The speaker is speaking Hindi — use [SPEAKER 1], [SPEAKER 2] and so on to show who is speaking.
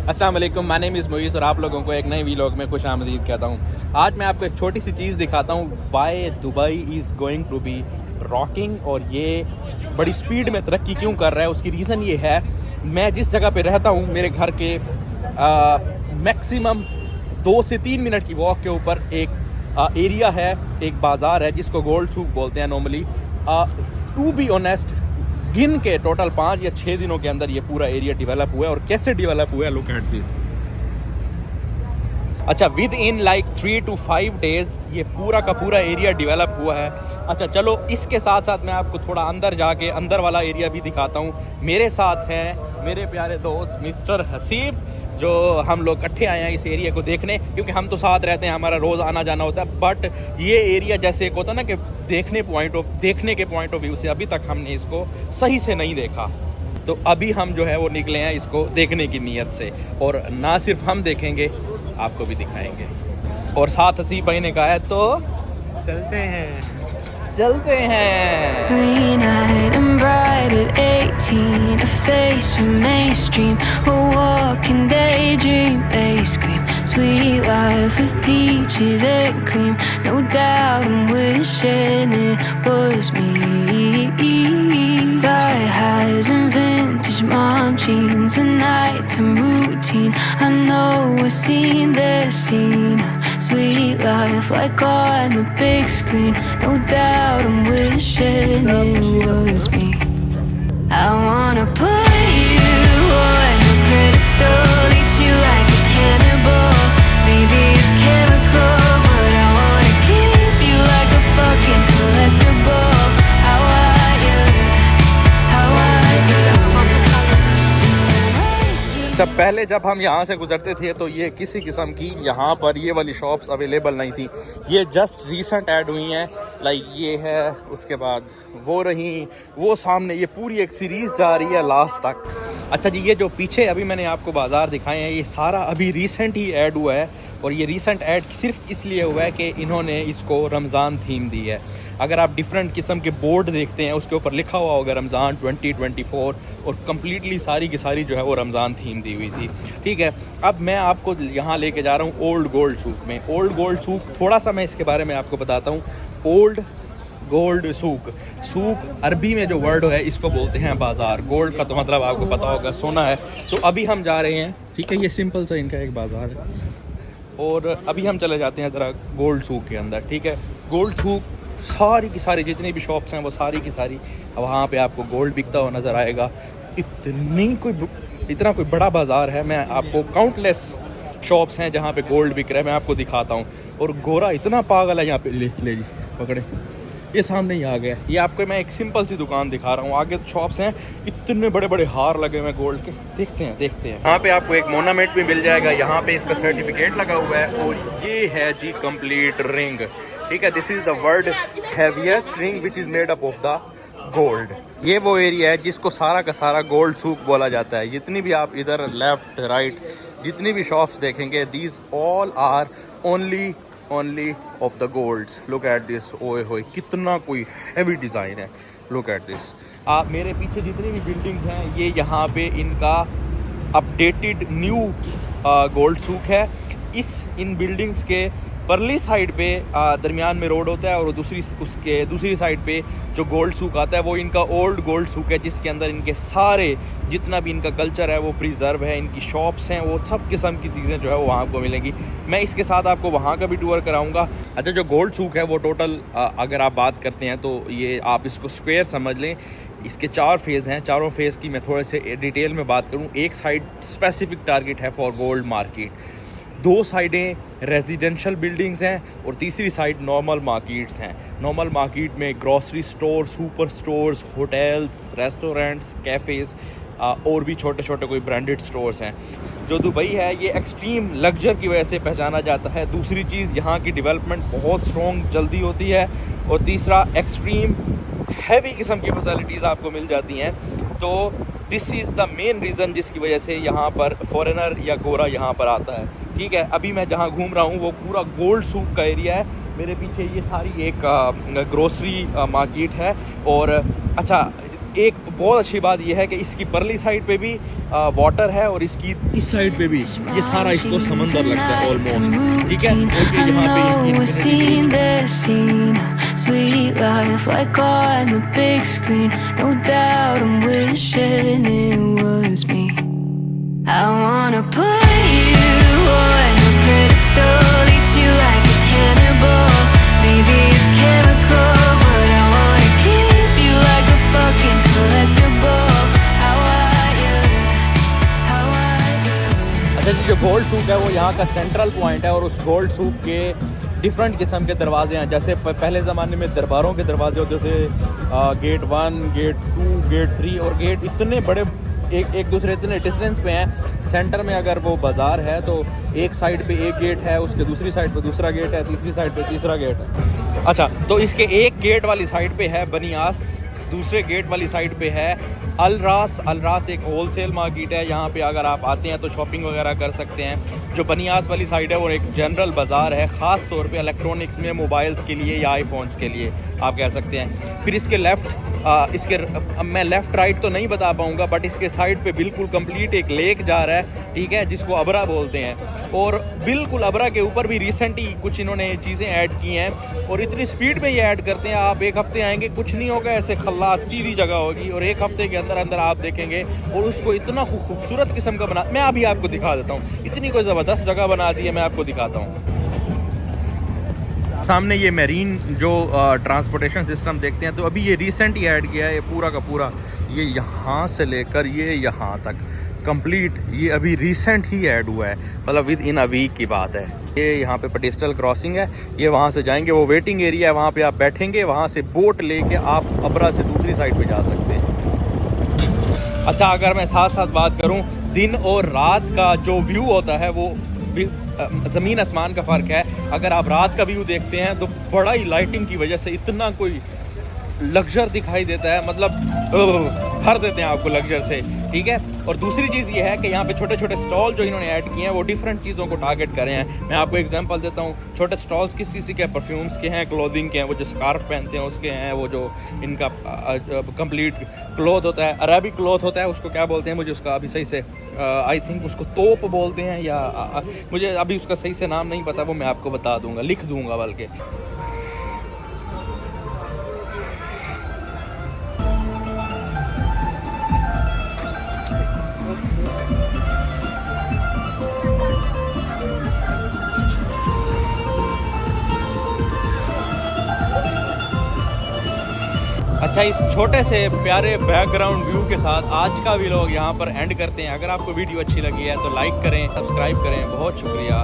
[SPEAKER 1] अस्सलाम वालेकुम, माय नेम इज़ मुईस और आप लोगों को एक नए वीलॉग में खुश आमदीद कहता हूँ। आज मैं आपको एक छोटी सी चीज़ दिखाता हूँ, why Dubai is going to be rocking, और ये बड़ी स्पीड में तरक्की क्यों कर रहा है। उसकी रीज़न ये है, मैं जिस जगह पे रहता हूँ मेरे घर के मैक्सिमम 2 से 3 मिनट की वॉक के ऊपर एक एरिया है, एक बाज़ार है जिसको गोल्ड सूक बोलते हैं नॉर्मली। टू बी ऑनेस्ट, गिन के टोटल 5 या 6 दिनों के अंदर ये पूरा एरिया डेवलप हुआ है। और कैसे डेवलप हुआ है, लुक एट दिस। अच्छा, with in like 3 to 5 days ये पूरा का पूरा एरिया डेवलप हुआ है। अच्छा चलो, इसके साथ साथ मैं आपको थोड़ा अंदर जाके अंदर वाला एरिया भी दिखाता हूँ। मेरे साथ हैं मेरे प्यारे दोस्त मिस्टर हसीब, जो हम लोग इकट्ठे आए हैं इस एरिया को देखने, क्योंकि हम तो साथ रहते हैं, हमारा रोज़ आना जाना होता है। बट ये एरिया जैसे एक होता है ना कि देखने के पॉइंट ऑफ व्यू से अभी तक हमने इसको सही से नहीं देखा, तो अभी हम जो है वो निकले हैं इसको देखने की नीयत से। और ना सिर्फ हम देखेंगे, आपको भी दिखाएंगे। और साथ हसीब भाई ने कहा है तो चलते हैं।
[SPEAKER 2] Green-eyed and bright at 18, a face from mainstream, a walking daydream. They scream, sweet life of peaches and cream. No doubt I'm wishing it was me. Thigh highs and vintage mom jeans, a nighttime routine. I know I've seen this scene. Sweet life like on the big screen. No doubt I'm wishing it was me. I wanna put you on a pedestal, eat you like a cannibal. Maybe it's chemical, but I wanna keep you like a fucking collectible. How are you? How are you?
[SPEAKER 1] अच्छा, पहले जब हम यहाँ से गुजरते थे तो ये किसी किस्म की यहाँ पर ये वाली शॉप्स अवेलेबल नहीं थी। ये जस्ट रीसेंट ऐड हुई हैं, लाइक ये है, उसके बाद वो रही, वो सामने, ये पूरी एक सीरीज़ जा रही है लास्ट तक। अच्छा जी, ये जो पीछे अभी मैंने आपको बाज़ार दिखाए हैं, ये सारा अभी रीसेंट ही ऐड हुआ है। और ये रीसेंट ऐड सिर्फ इसलिए हुआ है कि इन्होंने इसको रमज़ान थीम दी है। अगर आप डिफरेंट किस्म के बोर्ड देखते हैं, उसके ऊपर लिखा हुआ होगा रमज़ान 2024, और कम्प्लीटली सारी की सारी जो है वो रमज़ान थीम दी हुई थी। ठीक है, अब मैं आपको यहाँ लेके जा रहा हूँ ओल्ड गोल्ड सूक में। ओल्ड गोल्ड सूक, थोड़ा सा मैं इसके बारे में आपको बताता हूँ। ओल्ड गोल्ड सूक अरबी में जो वर्ड है इसको बोलते हैं बाज़ार। गोल्ड का तो मतलब आपको पता होगा सोना है। तो अभी हम जा रहे हैं, ठीक है, ये सिंपल सा इनका एक बाज़ार है, और अभी हम चले जाते हैं ज़रा गोल्ड सूक के अंदर। ठीक है, गोल्ड सूक सारी की सारी जितनी भी शॉप्स हैं वो सारी की सारी, वहाँ पे आपको गोल्ड बिकता हुआ नज़र आएगा। इतना कोई बड़ा बाज़ार है। मैं आपको काउंटलेस शॉप्स हैं जहाँ पे गोल्ड बिक रहा है, मैं आपको दिखाता हूँ। और गोरा इतना पागल है यहाँ पे, ले जी पकड़े, ये सामने ही आ गया। ये आपको मैं एक सिंपल सी दुकान दिखा रहा हूँ, आगे शॉप्स हैं, इतने बड़े बड़े हार लगे हुए हैं गोल्ड के। देखते हैं यहाँ पे आपको एक मोनामेंट भी मिल जाएगा, यहाँ पे इसका सर्टिफिकेट लगा हुआ है। और ये है जी कंप्लीट रिंग। ठीक है, this is the world heaviest ring which is made up of the gold. ये वो एरिया है जिसको सारा का सारा गोल्ड सूक बोला जाता है। जितनी भी आप इधर लेफ्ट राइट जितनी भी शॉप्स देखेंगे, these all are only of the golds. Look at this, ओए होए कितना कोई हैवी डिज़ाइन है। Look at this. आप मेरे पीछे जितनी भी बिल्डिंग्स हैं, ये यहाँ पे इनका अपडेटेड न्यू गोल्ड सूक है। इन बिल्डिंग्स के परली साइड पे दरमियान में रोड होता है, और दूसरी साइड पे जो गोल्ड सूक आता है वो इनका ओल्ड गोल्ड सूक है, जिसके अंदर इनके सारे जितना भी इनका कल्चर है वो प्रिजर्व है। इनकी शॉप्स हैं, वो सब किस्म की चीज़ें जो है वो वहाँ आपको मिलेंगी। मैं इसके साथ आपको वहाँ का भी टूर कराऊंगा। अच्छा, जो गोल्ड सूक है वो टोटल अगर आप बात करते हैं तो ये आप इसको स्क्वायर समझ लें। इसके 4 फेज़ हैं, चारों फेज़ की मैं थोड़े से डिटेल में बात करूँ। एक साइड स्पेसिफिक टारगेट है फॉर गोल्ड मार्केट, 2 साइडें रेजिडेंशियल बिल्डिंग्स हैं, और तीसरी साइड नॉर्मल मार्केट्स हैं। नॉर्मल मार्केट में grocery store, super stores, hotels, restaurants, cafes, और भी छोटे छोटे कोई ब्रांडेड स्टोर्स हैं। जो दुबई है ये एक्सट्रीम लग्जर की वजह से पहचाना जाता है। दूसरी चीज़, यहाँ की डेवलपमेंट बहुत स्ट्रॉन्ग जल्दी होती है। और तीसरा, एक्सट्रीम हैवी किस्म की फैसिलिटीज़ आपको मिल जाती हैं। तो this is the main reason जिसकी वजह से यहाँ पर फॉरेनर या गोरा यहाँ पर आता है। ठीक है, अभी मैं जहाँ घूम रहा हूँ वो पूरा गोल्ड सूक का एरिया है। मेरे पीछे ये सारी एक ग्रोसरी मार्केट है। और अच्छा, एक बहुत अच्छी बात यह है कि इसकी परली साइड पे भी वाटर है और इसकी इस साइड पे भी ये सारा इसको समंदर लगता है ऑलमोस्ट, ठीक है। और ये यहाँ पे
[SPEAKER 2] Sweet life like on the big screen. No doubt I'm wishing it was me. I wanna put you on a pedestal, eat you like a cannibal. Maybe it's chemical, but I wanna keep you like a fucking collectible. How are you? How are you?
[SPEAKER 1] अच्छा जी, जो गोल्ड सूक है वो यहाँ का सेंट्रल पॉइंट है और उस गोल्ड सूक के डिफरेंट किस्म के दरवाजे हैं। जैसे पहले ज़माने में दरबारों के दरवाजे होते थे, गेट 1, गेट 2, गेट 3 और गेट इतने बड़े एक दूसरे इतने डिस्टेंस पे हैं। सेंटर में अगर वो बाज़ार है तो एक साइड पे एक गेट है, उसके दूसरी साइड पे दूसरा गेट है, तीसरी साइड पे तीसरा गेट है। अच्छा, तो इसके एक गेट वाली साइड पे है बनियास, दूसरे गेट वाली साइड पे है अलरास। अलरास एक होलसेल मार्केट है, यहाँ पे अगर आप आते हैं तो शॉपिंग वगैरह कर सकते हैं। जो बनियास वाली साइड है वो एक जनरल बाज़ार है, ख़ास तौर पे इलेक्ट्रॉनिक्स में, मोबाइल्स के लिए या आईफोन्स के लिए आप कह सकते हैं। फिर इसके मैं लेफ़्ट राइट तो नहीं बता पाऊँगा, बट इसके साइड पे बिल्कुल कंप्लीट एक लेक जा रहा है, ठीक है, जिसको अबरा बोलते हैं। और बिल्कुल अबरा के ऊपर भी रिसेंटली कुछ इन्होंने चीज़ें ऐड की हैं और इतनी स्पीड में ये ऐड करते हैं। आप एक हफ़्ते आएंगे कुछ नहीं होगा, ऐसे खल्लास सीधी जगह होगी और एक हफ़्ते के अंदर अंदर आप देखेंगे और उसको इतना खूबसूरत किस्म का बना, मैं अभी आपको दिखा देता हूँ। इतनी कोई ज़बरदस्त जगह बना दी है, मैं आपको दिखाता हूँ। सामने ये मेरीन जो ट्रांसपोर्टेशन सिस्टम देखते हैं, तो अभी ये रिसेंट ही ऐड किया है, ये पूरा का पूरा, ये यहाँ से लेकर ये यहाँ तक कंप्लीट, ये अभी रिसेंट ही ऐड हुआ है, मतलब विद इन अ वीक की बात है। ये यहाँ पे पेडेस्ट्रियल क्रॉसिंग है, ये वहाँ से जाएंगे, वो वेटिंग एरिया है, वहाँ पे आप बैठेंगे, वहाँ से बोट लेके आप अबरा से दूसरी साइड पे जा सकते हैं। अच्छा, अगर मैं साथ साथ बात करूँ, दिन और रात का जो व्यू होता है वो ज़मीन आसमान का फ़र्क है। अगर आप रात का व्यू देखते हैं तो बड़ा ही लाइटिंग की वजह से इतना कोई लग्जर दिखाई देता है, मतलब भर देते हैं आपको लग्जर से, ठीक है। और दूसरी चीज़ ये है कि यहाँ पे छोटे छोटे स्टॉल जो इन्होंने ऐड किए हैं वो डिफरेंट चीज़ों को टारगेट करे हैं। मैं आपको एग्जांपल देता हूँ, छोटे स्टॉल्स किस चीज़ के हैं, परफ्यूम्स के हैं, क्लोथिंग के हैं, वो जो स्कार्फ पहनते हैं उसके हैं, वो जो इनका कंप्लीट क्लॉथ होता है, अरबिक क्लॉथ होता है, उसको क्या बोलते हैं, मुझे उसका अभी सही से आई थिंक उसको तोप बोलते हैं, या मुझे अभी उसका सही से नाम नहीं पता, वो मैं आपको बता दूँगा, लिख दूँगा बल्कि। अच्छा, इस छोटे से प्यारे बैकग्राउंड व्यू के साथ आज का व्लॉग यहाँ पर एंड करते हैं। अगर आपको वीडियो अच्छी लगी है तो लाइक करें, सब्सक्राइब करें। बहुत शुक्रिया।